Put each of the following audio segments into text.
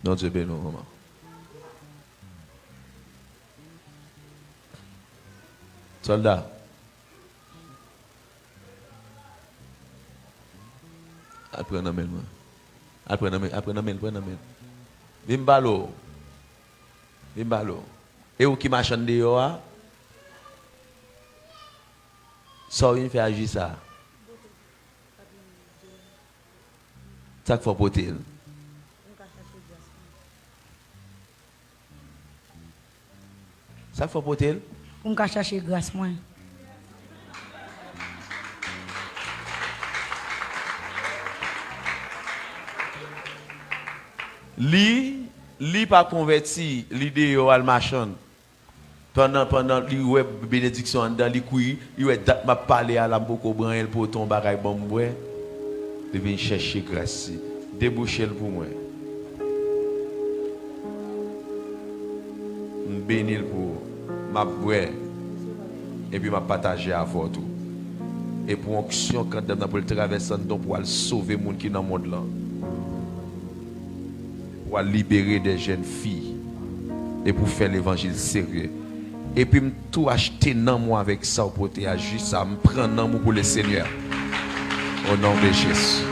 Non, Dieu bénisse, maman. Soldat. Après, on amène moi. Après, on amène. Bimbalo. Et où qui marche en dehors? Ça, il fait agir ça. Ça qu'il faut porter. Ça qu'il faut porter. Pour me chercher grâce moi. Li pas converti l'idée au machin. Pendant li web bénédiction en dans li couille, il m'a parlé à la beaucoup branle pour ton bagage bon moi. De venir chercher grâce. Déboucher pour moi. Bénir pour ma boire et puis m'a partager à votre. Et pour onction quand on pour traverser donc pour sauver monde qui dans le monde là. Pour libérer des jeunes filles et pour faire l'évangile sérieux. Et puis tout acheter dans moi avec ça pour te agir ça me prend dans moi pour le Seigneur. Au nom de Jésus.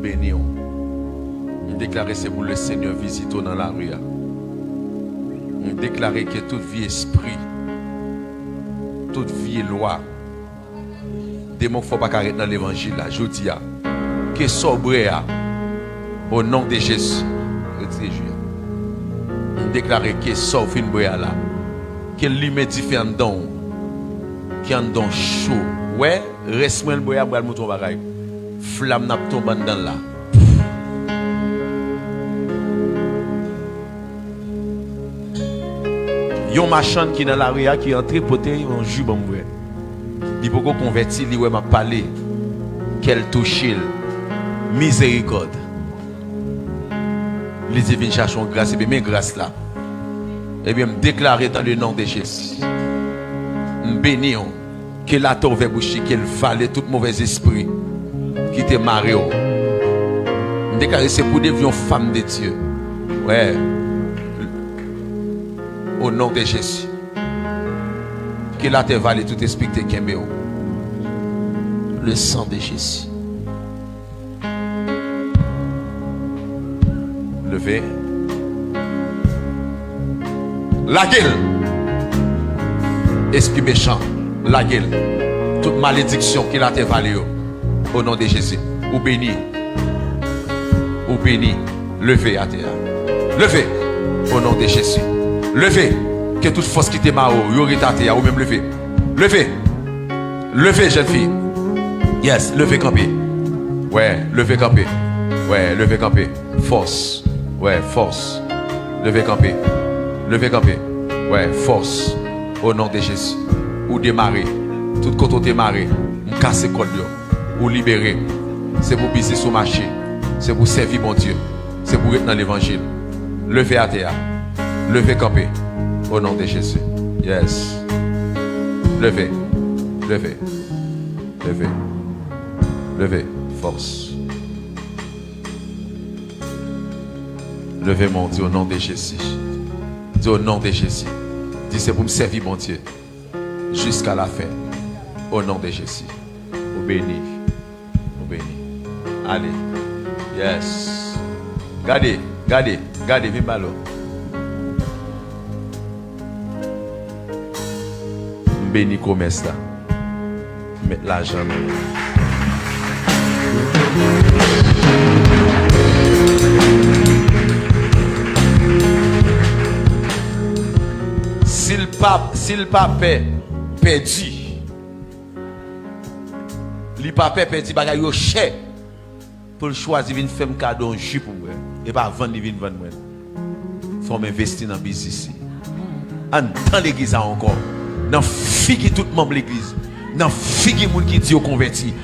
Béni. Déclarer c'est pour le Seigneur visite dans la rue. Déclarer que toute vie esprit, toute vie loi, démon ne faut pas arrêter dans l'évangile là, je dis que sobre au nom de Jésus. Déclarer que sauf une boya là, que l'immédiat en don, qui en don chaud. Ouais, reste-moi le boya pour le mouton bagaille. Flamme n'a tombé dans là. Yon machin qui dans la rue qui entre poté un jus bon vrai. Il peut convertir lui m'a parlé qu'elle touche miséricorde. Les divines cherchent grâce et bien grâce là. Et bien me déclarer dans le nom de Jésus. Me bénir que la tour va boucher qu'elle valait tout mauvais esprit qui te maré. Me déclarer c'est pour devenir femme de Dieu. Ouais. Au nom de Jésus. Que la te valait tout esprit de Kembéo. Le sang de Jésus. Levez. La gueule. Esprit méchant. La gueule. Toute malédiction qu'il a te valé. Au nom de Jésus. Ou béni. Ou béni. Levez à terre. Levez. Au nom de Jésus. Levez. Que toute force qui t'est marre. Ou même levez. Levez. Levez, jeune fille. Yes. Levez camper. Ouais. Levez camper. Ouais. Levez camper. Force. Ouais. Force. Levez camper. Levez camper. Ouais. Force. Au nom de Jésus. Ou démarrer. Tout côté démarrer. Ou casser col. Ou libérer. C'est pour biser sur marché. C'est pour servir mon Dieu. C'est pour être dans l'évangile. Levez à terre. Levez camper. Au nom de Jésus. Yes. Levez. Levez. Levez. Levez. Force. Levez mon Dieu au nom de Jésus. Dis au nom de Jésus. Dis c'est pour me servir mon Dieu. Jusqu'à la fin. Au nom de Jésus. Vous bénis. Vous bénis. Allez. Yes. Gardez. Gardez. Gardez. Viens balo. Béni commerce là. Mettre l'argent. Si le pape perdu, le pape perdu, bagay yo cher pour le choisir une femme cadeau un jus pour moi et pas vendre vinn vendre moi. Faut m'investir dans business ici. En dans l'église encore. Dans fille qui tout membre l'église. Dans figue moun qui dit au converti.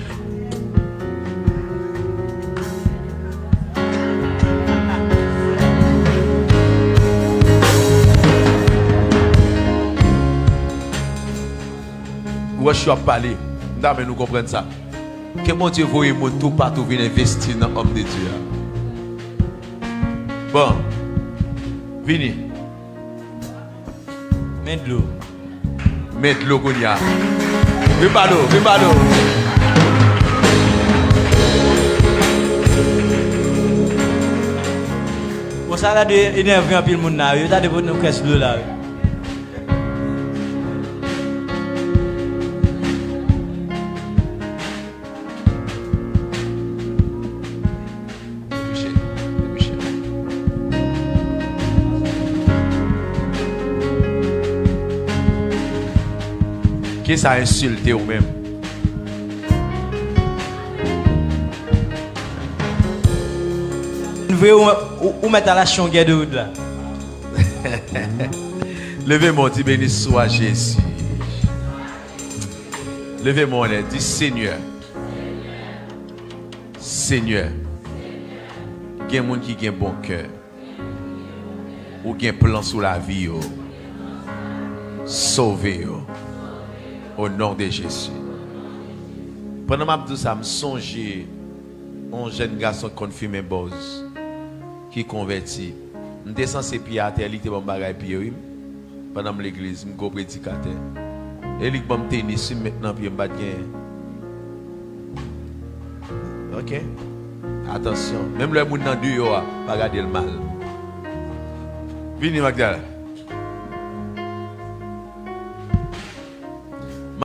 Ou je suis à parler. Mais nous comprenons ça. Que mon Dieu voyez mon tout partout venir investir dans l'homme de Dieu. Bon. Vini. Mets de l'eau. Mets de l'eau qu'on y a. Viens pas l'eau, viens pas l'eau. Bon, ça a énervé un peu le monde là. Il y a des bonnes caisses de là. Qui ça a insulté ou même? Vous voulez où mettre à la chongue de route là? Levez mon dit béni soit Jésus. Levez mon nez, dit Seigneur. Seigneur. Il y a des gens qui ont un bon cœur. Ou qui ont un plan sur la vie. Yo. Sauvez. Yo. Au nom de Jésus. Pendant que je ça, je songe un jeune garçon confirmé boss qui converti. Je descends ses pieds à terre, il était bon bagay pied pendant l'église, je suis prédicateur. Et il bon tennis maintenant puis me OK. Attention, même le monde dans du yo pas garder le mal. Vini Magdala.